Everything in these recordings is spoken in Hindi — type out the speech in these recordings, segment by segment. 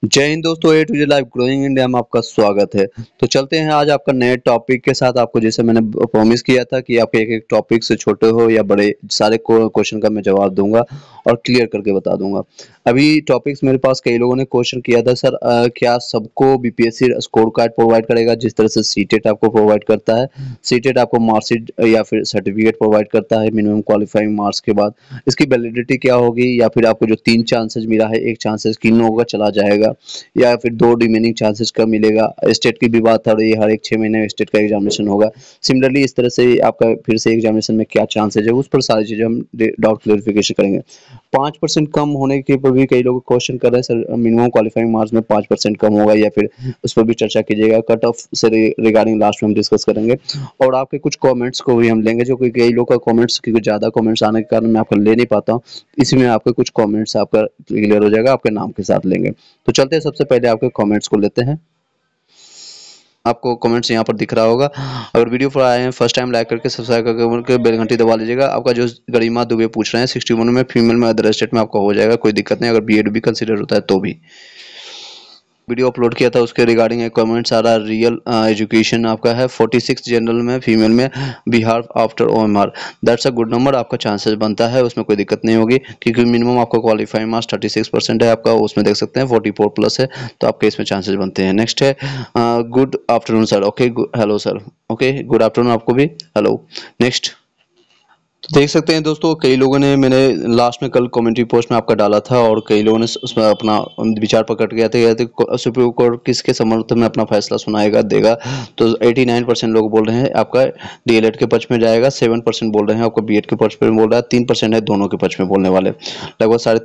जय हिंद दोस्तों, A to Z live growing India में आपका स्वागत है। तो चलते हैं आज आपका नए टॉपिक के साथ। आपको जैसे मैंने प्रॉमिस किया था कि आपके एक एक टॉपिक से छोटे हो या बड़े सारे क्वेश्चन का मैं जवाब दूंगा और क्लियर करके बता दूंगा। अभी टॉपिक्स मेरे पास कई लोगों ने क्वेश्चन किया था, सर क्या सबको बीपीएससी स्कोर कार्ड प्रोवाइड करेगा जिस तरह से सीटेट आपको प्रोवाइड करता है। सीटेट आपको मार्कशीट या फिर सर्टिफिकेट प्रोवाइड करता है मिनिमम क्वालिफाइंग मार्क्स के बाद। इसकी वैलिडिटी क्या होगी, या फिर आपको जो 3 चांसेस मिला है, एक चांसेस किन लोगों का चला जाएगा या फिर 2 रिमेनिंग चांसेस का मिलेगा। स्टेट की भी बात आ रही है, हर एक 6 महीने में स्टेट का एग्जामिनेशन होगा। सिमिलरली इस तरह से आपका फिर से एग्जामिनेशन में क्या चांसेस है, उस पर सारी चीजें हम डाउट क्लेरिफिकेशन करेंगे। 5% कम होने के पर भी कई लोग क्वेश्चन कर रहे हैं, सर मिनिमम क्वालिफाइंग मार्क्स में 5% कम होगा या फिर उस पर भी चर्चा कीजिएगा। कट ऑफ से रिगार्डिंग लास्ट में हम डिस्कस करेंगे और आपके कुछ कमेंट्स को भी हम लेंगे, जो कि कई लोग का कमेंट्स की ज्यादा कमेंट्स आने के कारण मैं आपका ले नहीं पाता हूँ। इसी में आपके कुछ कमेंट्स आपका क्लियर हो जाएगा, आपके नाम के साथ लेंगे। तो चलते हैं, सबसे पहले आपके कमेंट्स को लेते हैं। आपको कमेंट्स यहाँ पर दिख रहा होगा। अगर वीडियो पर आए हैं फर्स्ट टाइम लाइक करके सब्सक्राइब करके बेल घंटी दबा लीजिएगा। आपका जो गरिमा दुबे पूछ रहे हैं 61 में फीमेल में अदर स्टेट में आपका हो जाएगा, कोई दिक्कत नहीं। अगर बीएड भी कंसीडर होता है तो भी। वीडियो अपलोड किया था उसके रिगार्डिंग एक कमेंट्स आ रहा है। रियल एजुकेशन आपका है 46 जनरल में फीमेल में Bihar after OMR, that's a good number. आपका चांसेस बनता है, उसमें कोई दिक्कत नहीं होगी क्योंकि मिनिमम आपका क्वालिफाइंग मार्क्स 36% है आपका, उसमें देख सकते हैं 44 प्लस है, तो आपके इसमें चांसेस बनते हैं। नेक्स्ट है good afternoon sir. Okay, hello sir. Okay, good afternoon आपको भी। हेलो। नेक्स्ट। तो देख सकते हैं दोस्तों, कई लोगों ने, मैंने लास्ट में कल कमेंट्री पोस्ट में आपका डाला था और कई लोगों ने उसमें अपना विचार प्रकट किया था कि सुप्रीम कोर्ट किसके समर्थन में अपना फैसला सुनाएगा देगा। तो 89% लोग बोल रहे हैं आपका डीएलएड के पक्ष में जाएगा, 7% बोल रहे हैं आपका बीएड के पक्ष में बोल रहा है, 3% है दोनों के पक्ष में बोलने वाले। लगभग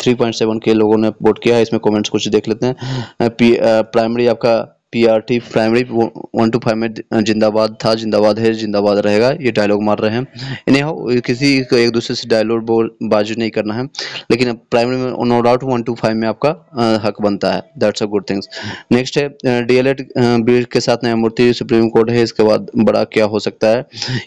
3.7 के लोगों ने वोट किया है। इसमें कमेंट्स कुछ देख लेते हैं। प्राइमरी आपका पीआरटी प्राइमरी 1 to 5 में जिंदाबाद था, जिंदाबाद है, जिंदाबाद रहेगा, ये डायलॉग मार रहे हैं। इन्हें किसी को एक दूसरे से डायलॉग बाजी नहीं करना है, लेकिन प्राइमरी में नो डाउट 1 to 5 में आपका हक बनता है। That's a good things. Next है डीएलएड बिल के साथ न्यायमूर्ति सुप्रीम कोर्ट है, इसके बाद बड़ा क्या हो सकता है।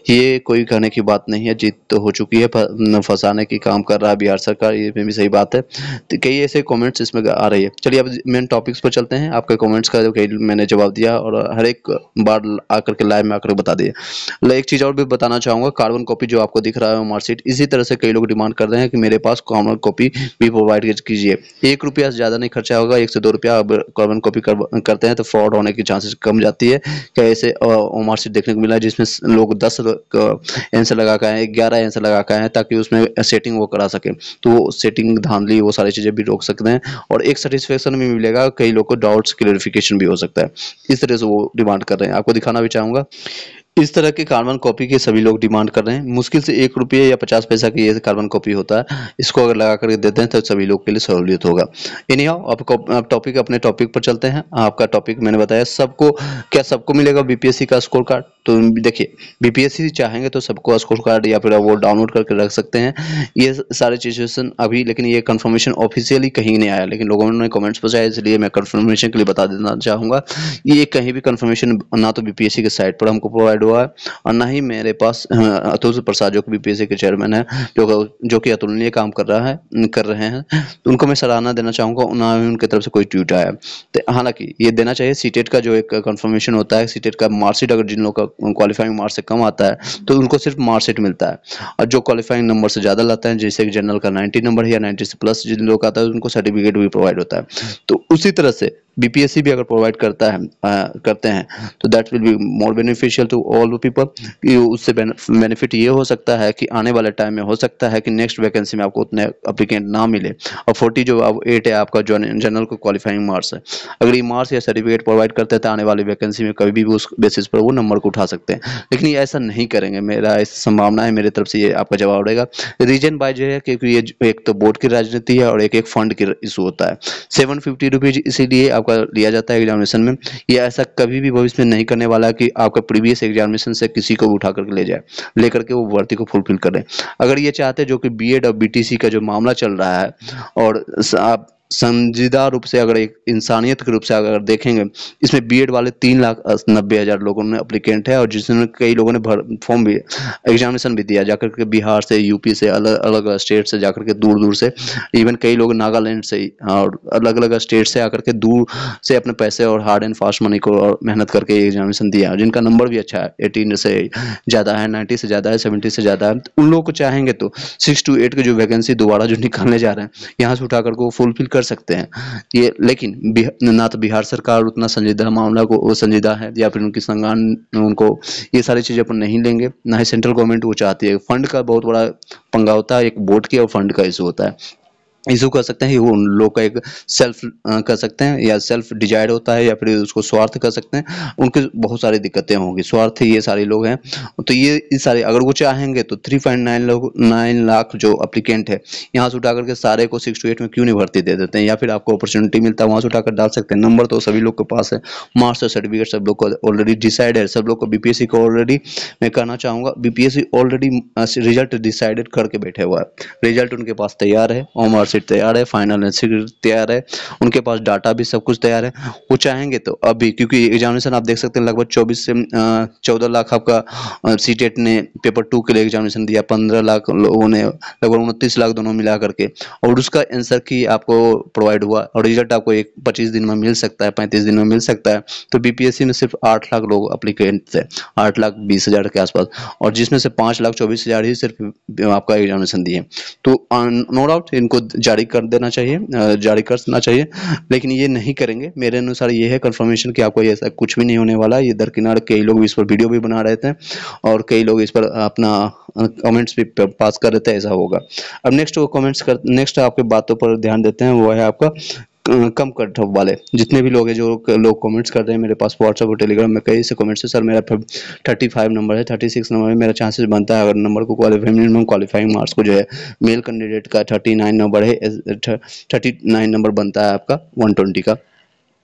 ये कोई कहने की बात नहीं है, जीत तो हो चुकी है, फंसाने की काम कर रहा है बिहार सरकार, ये भी सही बात है। तो कई ऐसे कमेंट्स इसमें आ रही है। चलिए अब मेन टॉपिक्स पर चलते हैं। आपके कमेंट्स का कई मैंने जवाब दिया और हर एक बार आकर के लाइव में आकर बता दिया। एक चीज और भी बताना चाहूंगा, कार्बन कॉपी जो आपको दिख रहा है मार्कशीट, इसी तरह से कई लोग डिमांड कर रहे हैं कि मेरे पास कार्बन कॉपी भी प्रोवाइड कीजिए। 1 रुपया से ज्यादा नहीं खर्चा होगा, 1 से 2 रुपया कार्बन कॉपी करते हैं तो फ्रॉड होने की चांसेस कम जाती है। क्या ऐसे मार्कशीट देखने को मिला है जिसमें लोग 10 आंसर लगा के आए, 11 आंसर लगा के आए ताकि उसमें सेटिंग वो करा सके, तो वो सेटिंग धांधली वो सारी चीजें भी रोक सकते हैं और एक सेटिस्फेक्शन भी मिलेगा, कई लोग को डाउट्स क्लेरिफिकेशन भी हो सकता है। इस तरह से वो डिमांड कर रहे हैं, आपको दिखाना भी चाहूंगा। इस तरह के कार्बन कॉपी के सभी लोग डिमांड कर रहे हैं। मुश्किल से 1 रुपये या 50 पैसा की ये कार्बन कॉपी होता है, इसको अगर लगा करके देते हैं तो सभी लोग के लिए सहूलियत होगा। एनीहाउ अब टॉपिक अपने टॉपिक पर चलते हैं। आपका टॉपिक मैंने बताया सबको, क्या सबको मिलेगा बीपीएससी का स्कोर कार्ड। तो देखिए, बीपीएससी चाहेंगे तो सबको स्कोर कार्ड या फिर वो डाउनलोड करके रख सकते हैं। ये सारे सिचुएशन अभी, लेकिन ये कंफर्मेशन ऑफिशियली कहीं नहीं आया, लेकिन लोगों ने कमेंट्स पूछा है, इसलिए मैं कंफर्मेशन के लिए बता देना चाहूंगा। ये कहीं भी कंफर्मेशन ना तो बीपीएससी के साइट पर हमको प्रोवाइड हुआ है और ना ही मेरे पास अतुल प्रसाद जो कि बीपीएससी के चेयरमैन है, जो कि अतुलनीय काम कर रहे हैं, तो उनको मैं सराहना देना चाहूंगा। ना ही उनकी तरफ से कोई ट्वीट आया। तो हालांकि ये देना चाहिए, सीटेट का जो एक कंफर्मेशन होता है, सीटेट का मार्कशीट अगर जिन लोगों का क्वालिफाइंग मार्क्स से कम आता है तो उनको सिर्फ मार्कशीट मिलता है, और जो क्वालिफाइंग नंबर से ज्यादा लाता है, जैसे जनरल का 90 नंबर या 90 से प्लस जिन लोग आता है, उनको सर्टिफिकेट भी प्रोवाइड होता है। तो उसी तरह से बीपीएससी भी अगर प्रोवाइड करते हैं तो that will be more beneficial to all the people. उससे बेनिफिट ये हो सकता है कि आने वाले टाइम में हो सकता है कि नेक्स्ट वैकेंसी में आपको उतने एप्लीकेंट ना मिले, और 40 जो 8 है आपका जो जनरल को क्वालिफाइंग मार्क्स है, अगर ये मार्क्स या सर्टिफिकेट प्रोवाइड करते हैं तो आने वाली वैकेंसी में कभी भी उस बेसिस पर वो नंबर को उठा सकते हैं, लेकिन ये ऐसा नहीं करेंगे। मेरा इस संभावना है, मेरे तरफ से ये आपका जवाब रहेगा। रीजन बाय जो है, क्योंकि ये एक तो बोर्ड की राजनीति है और एक फंड की इशू होता है। 750 रुपीज इसीलिए आपका लिया जाता है एग्जामिनेशन में। ये ऐसा कभी भी भविष्य में नहीं करने वाला कि आपका प्रीवियस एग्जामिनेशन से किसी को उठा करके ले जाए, लेकर के वो भर्ती को फुलफिल करें। अगर ये चाहते जो कि बीएड और बीटीसी का जो मामला चल रहा है और आप संजीदा रूप से अगर एक इंसानियत के रूप से अगर देखेंगे, इसमें बीएड वाले 3,90,000 लोगों ने एप्लीकेंट है, और जिसमें कई लोगों ने फॉर्म भी एग्जामिनेशन भी दिया जाकर के, बिहार से, यूपी से, अलग अलग स्टेट से जाकर के, दूर दूर से, इवन कई लोग नागालैंड से और अलग अलग स्टेट से आकर के दूर से अपने पैसे और हार्ड एंड फास्ट मनी को और मेहनत करके एग्जामिनेशन दिया, जिनका नंबर भी अच्छा है, 18 से ज़्यादा है, 90 से ज़्यादा है, 70 से ज़्यादा है। तो उन लोगों को चाहेंगे तो 6 to 8 की जो वैकेंसी दोबारा जो निकालने जा रहे हैं, यहाँ से उठा कर को फुलफिल कर सकते हैं ये। लेकिन ना तो बिहार सरकार उतना संजीदा मामला को वो संजीदा है, या फिर उनकी संज्ञान उनको ये सारी चीज़ें अपन नहीं लेंगे, ना ही सेंट्रल गवर्नमेंट वो चाहती है। फंड का बहुत बड़ा पंगा होता है, एक बोर्ड की और फंड का इशू होता है। इशू कर सकते हैं वो उन लोग का एक सेल्फ कर सकते हैं, या सेल्फ डिजायर्ड होता है, या फिर उसको स्वार्थ कर सकते हैं। उनके बहुत सारी दिक्कतें होंगी, स्वार्थ ये सारे लोग हैं। तो ये सारे अगर वो चाहेंगे तो 3.9 लाख जो अप्लीकेंट है, यहाँ से उठा करके सारे को 6 to 8 में क्यों नहीं भर्ती दे देते हैं, या फिर आपको अपॉर्चुनिटी मिलता है वहाँ से उठाकर डाल सकते हैं। नंबर तो सभी लोग के पास है, मार्क्स और सर्टिफिकेट सब लोग को ऑलरेडी डिसाइड है, सब लोग को बीपीएससी को ऑलरेडी, मैं कहना चाहूँगा बीपीएससी ऑलरेडी रिजल्ट डिसाइडेड करके बैठे हुआ है। रिजल्ट उनके पास तैयार है, और सीट तैयार है, फाइनल एंसर तैयार है, उनके पास डाटा भी सब कुछ तैयार है। वो चाहेंगे तो अभी, क्योंकि एग्जामिनेशन आप देख सकते हैं लगभग 24 से 14 लाख आपका सीटेट ने पेपर 2 के लिए एग्जामिनेशन दिया, 15 लाख लोगों ने, लगभग 29 लाख दोनों मिला करके, और उसका आंसर की आपको प्रोवाइड हुआ, और रिजल्ट आपको 25 दिन में मिल सकता है, 35 दिन में मिल सकता है। तो बीपीएससी में सिर्फ 8 लाख लोग अप्लीकेंट थे, 8,20,000 के आसपास, और जिसमें से 5,24,000 ही सिर्फ आपका एग्जामिनेशन दिए। तो नो डाउट इनको जारी कर देना चाहिए, जारी करना चाहिए, लेकिन ये नहीं करेंगे। मेरे अनुसार ये है कंफर्मेशन कि आपको ऐसा कुछ भी नहीं होने वाला। ये दरकिनार कई लोग इस पर वीडियो भी बना रहे थे, और कई लोग इस पर अपना कमेंट्स भी पास कर रहे थे, ऐसा होगा। अब नेक्स्ट आपके बातों पर ध्यान देते हैं, वो है आपका कम कट ऑफ वाले जितने भी लोग हैं, जो लोग कमेंट्स कर रहे हैं मेरे पास व्हाट्सएप और टेलीग्राम में, कई से कमेंट्स है, सर मेरा 35 नंबर है, 36 नंबर है, मेरा चांसेस बनता है अगर नंबर को क्वालिफाई, मिनिमम क्वालिफाइंग मार्क्स को जो है मेल कैंडिडेट का 39 नंबर है, 39 नंबर बनता है आपका 120 का,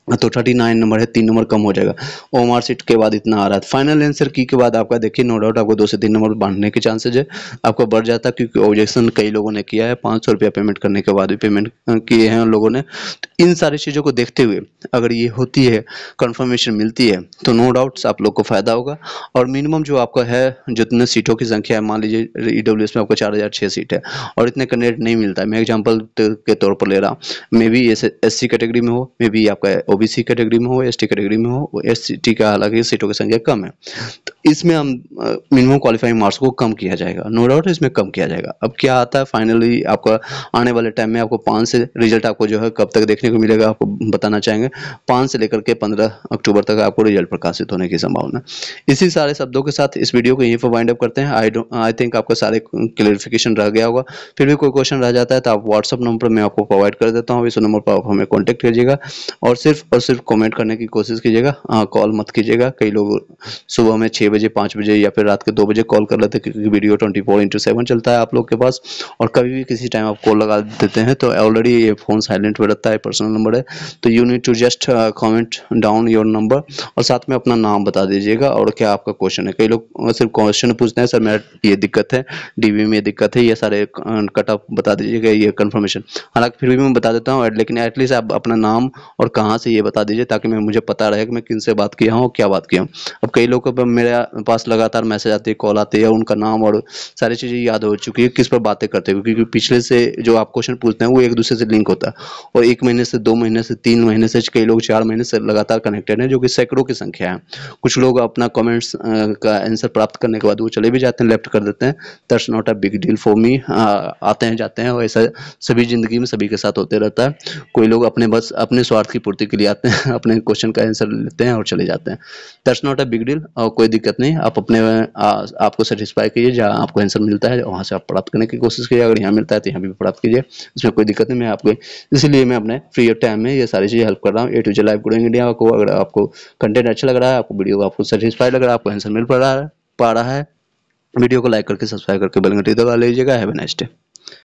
तो 39 नंबर है, 3 नंबर कम हो जाएगा। ओएमआर सीट के बाद इतना आ रहा है, फाइनल आंसर की के बाद आपका देखिए नो डाउट आपको 2 से 3 नंबर बढ़ने के चांसेज है, आपका बढ़ जाता है, क्योंकि ऑब्जेक्शन कई लोगों ने किया है, 500 रुपया पेमेंट करने के बाद भी पेमेंट किए हैं उन लोगों ने। तो इन सारी चीज़ों को देखते हुए अगर ये होती है, कंफर्मेशन मिलती है, तो नो डाउट्स आप लोग को फायदा होगा। और मिनिमम जो आपका है, जितने सीटों की संख्या है, मान लीजिए ईडब्ल्यूएस में आपको 4,006 सीट है, और इतने कैंडिडेट नहीं मिलता है, मैं एग्जाम्पल के तौर पर ले रहा हूँ, मे बी एससी कैटेगरी में हो, मे बी आपका ओबीसी कैटेगरी में हो, एसटी कैटेगरी में हो, एसटी का हालांकि सीटों की संख्या कम है, तो इसमें हम मिनिमम क्वालिफाइंग मार्क्स को कम किया जाएगा, नो डाउट इसमें कम किया जाएगा। अब क्या आता है फाइनली आपका आने वाले टाइम में, आपको 5 से रिजल्ट आपको जो है कब तक देखने को मिलेगा आपको बताना चाहेंगे। 5 से लेकर के 15 अक्टूबर तक आपको रिजल्ट प्रकाशित होने की संभावना। इसी सारे शब्दों के साथ इस वीडियो को यहीं पर वाइंड अप करते हैं। आई थिंक आपका सारे क्लियरिफिकेशन रह गया होगा। फिर भी कोई क्वेश्चन रह जाता है तो आप व्हाट्सअप नंबर मैं आपको प्रोवाइड कर देता हूँ, इस नंबर पर आप हमें कॉन्टेक्ट कीजिएगा, और सिर्फ कमेंट करने की कोशिश कीजिएगा, कॉल मत कीजिएगा। कई लोग सुबह में 6 बजे, 5 बजे या फिर रात के 2 बजे कॉल कर लेते हैं, क्योंकि वीडियो 24/7 चलता है आप लोग के पास, और कभी भी किसी टाइम आप कॉल लगा देते हैं तो ऑलरेडी ये फ़ोन साइलेंट पे रहता है, पर्सनल नंबर है। तो you need to just comment down your number, और साथ में अपना नाम बता दीजिएगा और क्या आपका क्वेश्चन है। कई लोग सिर्फ क्वेश्चन पूछते हैं, सर मेरा ये दिक्कत है, डीवी में दिक्कत है, ये सारे कट ऑफ बता दीजिएगा, ये कंफर्मेशन। हालांकि फिर भी मैं बता देता हूँ, लेकिन एटलीस्ट आप अपना नाम और कहाँ से ये बता दीजिए, ताकि मुझे पता रहे कि मैं किन से बात किया हूँ, क्या बात किया हूँ। अब कई लोगों को मेरे पास लगातार मैसेज आते हैं, कॉल आते हैं, उनका नाम और सारी चीज़ें याद हो चुकी है किस पर बातें करते हुए, क्योंकि पिछले से जो आप क्वेश्चन पूछते हैं वो एक दूसरे से लिंक होता है, और 1 महीने से, 2 महीने से, 3 महीने से, कई लोग 4 महीने से लगातार कनेक्टेड हैं, जो कि सैकड़ों की संख्या है। कुछ लोग अपना कमेंट्स का आंसर प्राप्त करने के बाद वो चले भी जाते हैं, लेफ्ट कर देते हैं, that's not a big deal for me. आते हैं जाते हैं, और ऐसा सभी जिंदगी में सभी के साथ होते रहता है। कोई लोग बस अपने स्वार्थ की पूर्ति के लिए आते हैं, अपने क्वेश्चन का आंसर लेते हैं और चले जाते हैं, that's not a big deal, और कोई दिक्कत नहीं। आप अपने आपको सेटिस्फाई कीजिए, जहाँ आपको आंसर मिलता है वहाँ से आप प्राप्त करने की कोशिश कीजिए, अगर यहाँ मिलता है तो यहाँ भी प्राप्त कीजिए, इसमें कोई दिक्कत नहीं। मैं आपको इसलिए मैं अपने फ्री ऑफ टाइम में ये सारी चीज़ें हेल्प कर रहा हूँ। A to Z live growing India को, अगर आपको कंटेंट अच्छा लग रहा है, आपको वीडियो आपको सेटिस्फाई लग रहा है, आपको आंसर मिल पा रहा है, वीडियो को लाइक करके, सब्सक्राइब करके बेल घंटी दबा लीजिएगा। Have a nice day.